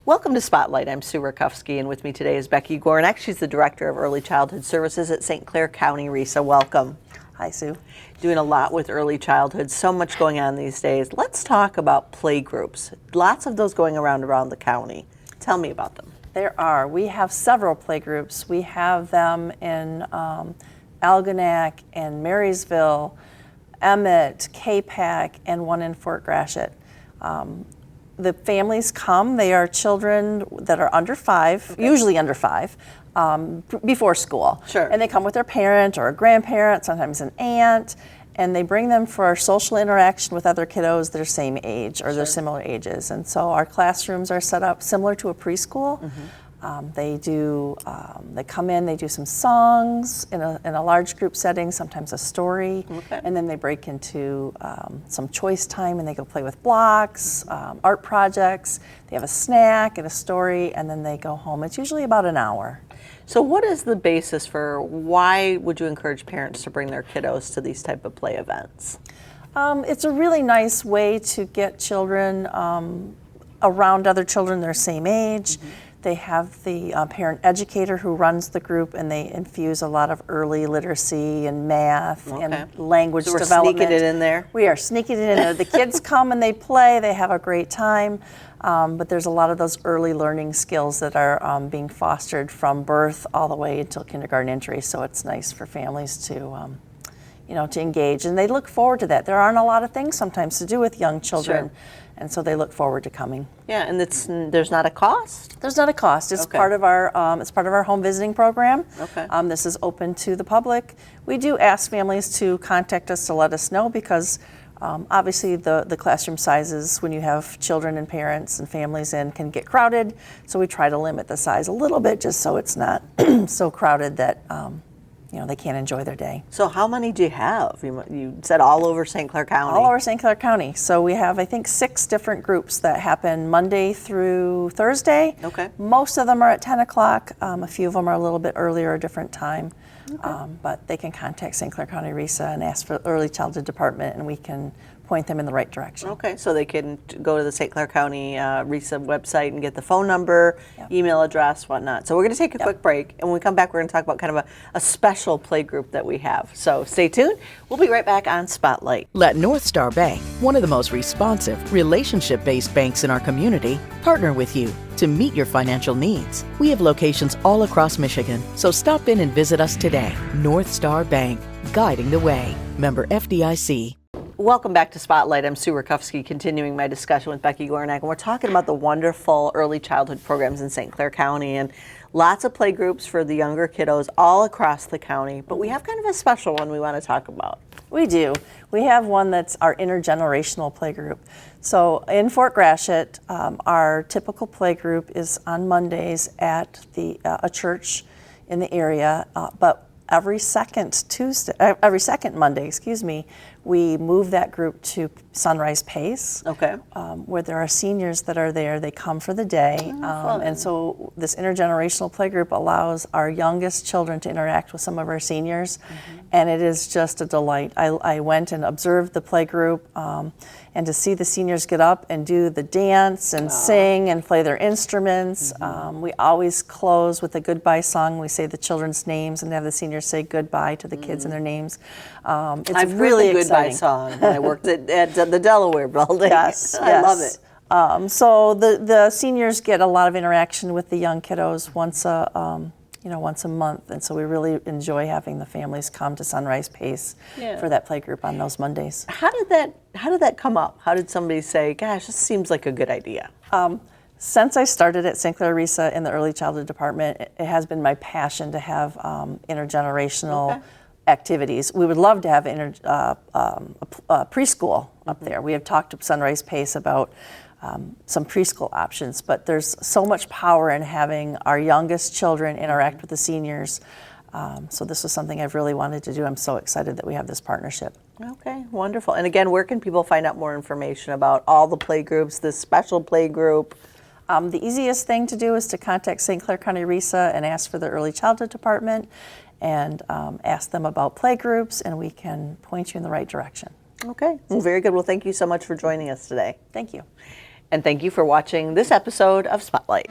Welcome to Spotlight. I'm Sue Rakowski, and with me today is Becky Gorinac. She's the Director of Early Childhood Services at St. Clair County RESA. Welcome. Hi, Sue. Doing a lot with early childhood, so much going on these days. Let's talk about playgroups. Lots of those going around the county. Tell me about them. There are. We have several playgroups. We have them in Algonac and Marysville, Emmett, K-Pac, and one in Fort Gratiot. The families come. They are children that are under 5, usually under 5, before school. Sure. And they come with their parent or a grandparent, sometimes an aunt, and they bring them for social interaction with other kiddos their same age or their similar ages. And so our classrooms are set up similar to a preschool. They come in, they do some songs in a large group setting, sometimes a story, and then they break into some choice time and they go play with blocks, art projects. They have a snack and a story, and then they go home. It's usually about an hour. So what is the basis for why would you encourage parents to bring their kiddos to these type of play events? It's a really nice way to get children around other children their same age. They have the parent educator who runs the group, and they infuse a lot of early literacy and math and language development. Sneaking it in there? We are sneaking it in there. The kids come and they play, they have a great time, but there's a lot of those early learning skills that are being fostered from birth all the way until kindergarten entry, so it's nice for families to to engage, and they look forward to that. There aren't a lot of things sometimes to do with young children, and so they look forward to coming. Yeah, and there's not a cost? There's not a cost. It's part of our home visiting program. This is open to the public. We do ask families to contact us to let us know because obviously the classroom sizes when you have children and parents and families in can get crowded, so we try to limit the size a little bit just so it's not so crowded that they can't enjoy their day. So how many do you have? You said all over St. Clair County. All over St. Clair County. So we have, I think, 6 different groups that happen Monday through Thursday. Most of them are at 10 o'clock. A few of them are a little bit earlier, a different time. But they can contact St. Clair County RESA and ask for the Early Childhood Department, and we can point them in the right direction. Okay, so they can go to the St. Clair County RESA website and get the phone number, email address, whatnot. So we're going to take a quick break, and when we come back, we're going to talk about kind of a special play group that we have. So stay tuned. We'll be right back on Spotlight. Let North Star Bank, one of the most responsive, relationship-based banks in our community, partner with you to meet your financial needs. We have locations all across Michigan, so stop in and visit us today. North Star Bank, guiding the way. Member FDIC. Welcome back to Spotlight. I'm Sue Rakowski, continuing my discussion with Becky Gorinac, and we're talking about the wonderful early childhood programs in St. Clair County, and lots of play groups for the younger kiddos all across the county, but we have kind of a special one we want to talk about. We do. We have one that's our intergenerational play group. So in Fort Gratiot, our typical play group is on Mondays at a church in the area, but every second Monday, we move that group to Sunrise Pace, where there are seniors that are there. They come for the day, and so this intergenerational play group allows our youngest children to interact with some of our seniors, and it is just a delight. I went and observed the play group, and to see the seniors get up and do the dance and sing and play their instruments. We always close with a goodbye song. We say the children's names and have the seniors say goodbye to the kids and their names. It's really exciting. Goodbye song when I worked at the Delaware building. Yes, I love it. So the seniors get a lot of interaction with the young kiddos once a month, and so we really enjoy having the families come to Sunrise Pace for that play group on those Mondays. How did that come up? How did somebody say, "Gosh, this seems like a good idea"? Since I started at St. Clair RESA in the Early Childhood Department, it has been my passion to have intergenerational activities. We would love to have preschool up there. We have talked to Sunrise Pace about some preschool options, but there's so much power in having our youngest children interact with the seniors. So this was something I've really wanted to do. I'm so excited that we have this partnership. Okay, wonderful. And again, where can people find out more information about all the play groups, this special play group? The easiest thing to do is to contact St. Clair County RESA and ask for the Early Childhood Department and ask them about play groups, and we can point you in the right direction. Okay, well, very good. Well, thank you so much for joining us today. Thank you. And thank you for watching this episode of Spotlight.